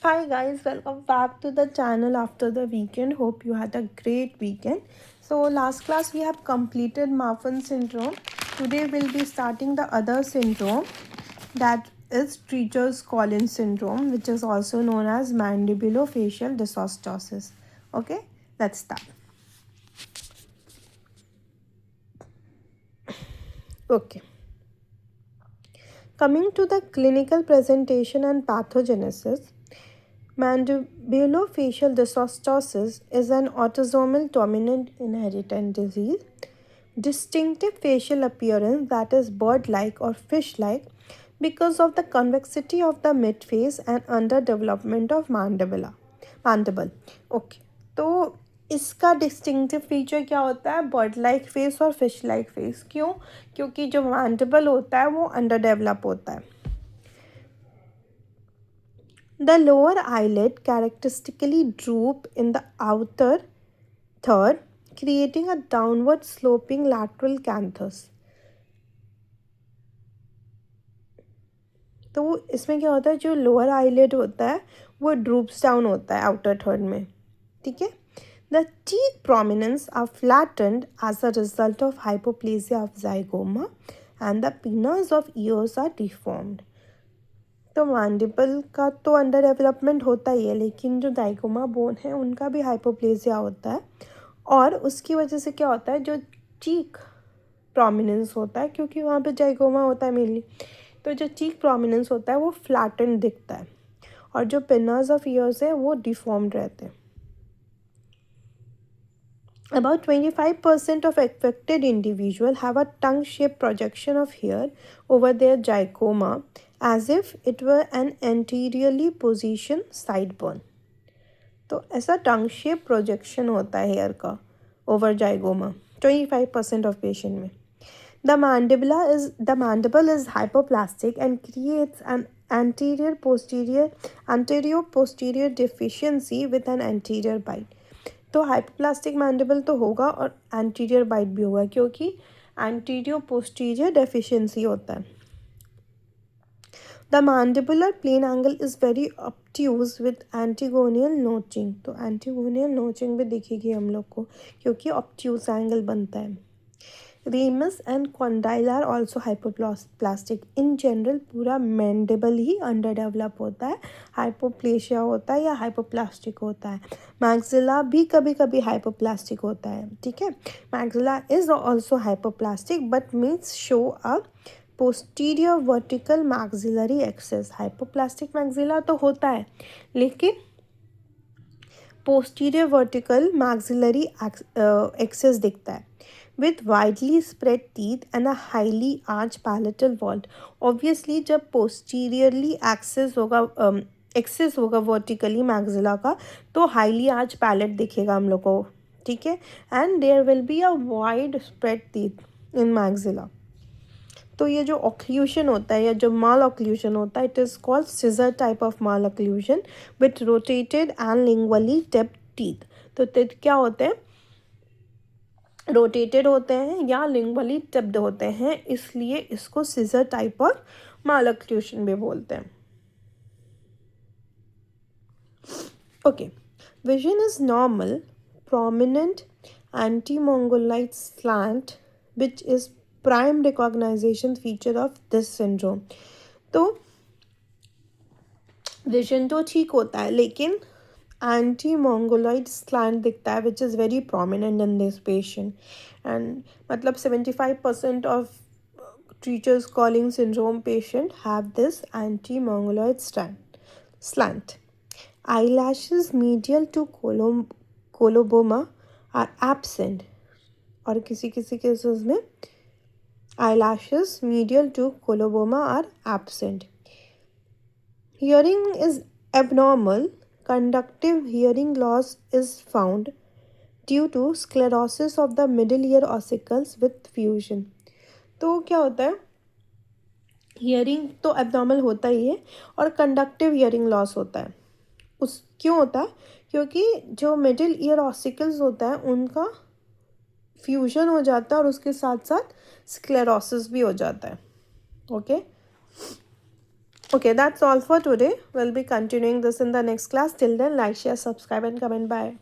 Hi guys, welcome back to the channel after the weekend. Hope you had a great weekend. So last class we have completed Marfan syndrome. Today we'll be starting the other syndrome, that is Treacher's-Collins syndrome, which is also known as mandibulofacial dysostosis. Okay, let's start. Okay. Coming to the clinical presentation and pathogenesis, mandibulofacial dysostosis is an autosomal dominant inherited disease. Distinctive facial appearance that is bird-like or fish-like because of the convexity of the midface and underdevelopment of mandible. Okay, तो इसका distinctive feature क्या होता है? Bird like face और fish like face. क्यों? क्योंकि जो mandible होता है वो अंडर डेवलप होता है. The lower eyelid characteristically droop in the outer third, creating a downward sloping lateral canthus. तो इसमें क्या होता है, जो लोअर आईलिड होता है वो ड्रूप्स डाउन होता है आउटर थर्ड में. ठीक है. The cheek prominence are flattened as a result of hypoplasia of zygoma and the pinners of ears are deformed. तो मैंडिबल का तो अंडर डेवलपमेंट होता ही है, लेकिन जो जाइगोमा बोन है उनका भी हाइपोप्लेसिया होता है. और उसकी वजह से क्या होता है, जो चीक प्रोमिनेंस होता है, क्योंकि वहाँ पे जाइगोमा होता है मेनली, तो जो चीक प्रोमिनेंस होता है वो फ्लैटेंड दिखता है और जो पिनर्स ऑफ ईयर्स है वो डिफॉर्म्ड रहते हैं. About 25% of affected individuals have a tongue-shaped projection of hair over their zygoma as if it were an anteriorly positioned sideburn. तो ऐसा टंग शेप प्रोजेक्शन होता है हेयर का ओवर जाइगोमा 25% ऑफ पेशेंट में. The mandible is hypoplastic and creates an anterior posterior deficiency with an anterior bite. तो hypoplastic mandible तो होगा और एंटीरियर बाइट भी होगा, क्योंकि एंटीरियर पोस्टीरियर डेफिशिएंसी होता है. The mandibular plane angle is very obtuse with antegonial notching. तो एंटीगोनियल नोचिंग भी दिखेगी हम लोग को, क्योंकि ऑब्ट्यूज एंगल बनता है. Ramus and condyle are also hypoplastic. In general पूरा मैंडिबल ही अंडर डेवलप होता है, हाइपोप्लेशिया होता है या हाइपोप्लास्टिक होता है. मैक्सिला भी कभी कभी हाइपोप्लास्टिक होता है. ठीक है. Maxilla is also hypoplastic but means show a posterior vertical maxillary excess. Hypoplastic maxilla तो होता है, लेकिन पोस्टीरियर वर्टिकल मैक्सिलरी एक्सेस दिखता है with widely spread teeth and a highly arched palatal vault. Obviously जब posteriorly एक्सेस होगा vertically maxilla का, तो हाईली आर्च पैलेट दिखेगा हम लोग को. ठीक है. And there will be a wide spread teeth in maxilla. तो ये जो ऑक्लूशन होता है या जो माल ऑक्लूशन होता है, it is called scissor type of malocclusion with rotated and lingually tipped teeth. तो टीथ क्या होते हैं, रोटेटेड होते हैं या लिंगुअली टिप्ड होते हैं, इसलिए इसको सिजर टाइप ऑफ मालक्यूशन भी बोलते हैं. Okay. Vision is normal, prominent anti-mongoloid slant which is prime recognition feature of this syndrome. तो विजन तो ठीक होता है, लेकिन एंटी-मोंगोलॉइड स्लैंट दिखता है which is very prominent in this patient. And मतलब 75% of Treacher's-Collins syndrome patient have this anti-mongoloid slant. Eyelashes medial to coloboma are absent. और किसी किसी केसेस में eyelashes medial to coloboma are absent. Hearing is abnormal. Conductive hearing loss is found due to sclerosis of the middle ear ossicles with fusion. तो क्या होता है, hearing तो abnormal होता ही है और कंडक्टिव हियरिंग लॉस होता है. उस क्यों होता है? क्योंकि जो मिडिल ईयर ऑसिकल्स होता है उनका फ्यूजन हो जाता है और उसके साथ साथ स्क्लेरोसिस भी हो जाता है. Okay. Okay, that's all for today. We'll be continuing this in the next class. Till then, like, share, subscribe, and comment. Bye.